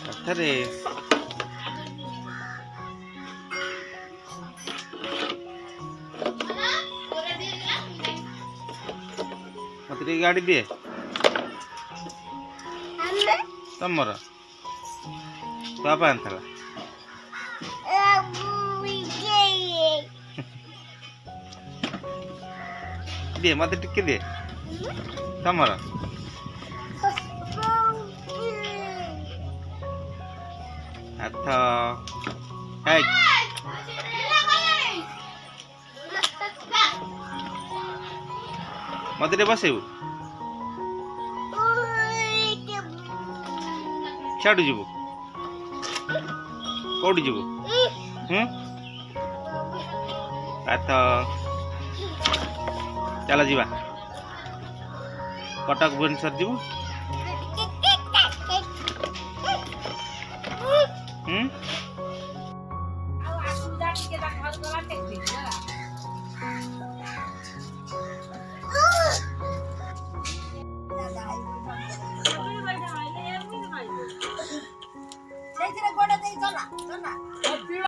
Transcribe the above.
କଥାରେ ମତେ ଟିକେ ଗାଡ଼ି ଦିଏ ତମର ତା ପାଇଁ ଆଣିଥିଲା ଦିଏ ମତେ ଟିକେ ଦିଏ ତମର ହାତ ମତେ ଟିକେ ବସେଇବୁ ସିଆଡ଼ୁ ଯିବୁ କୋଉଠି ଯିବୁ ହାତ ଚାଲ ଯିବା କଟକ ଭୁବନେଶ୍ୱର ଯିବୁ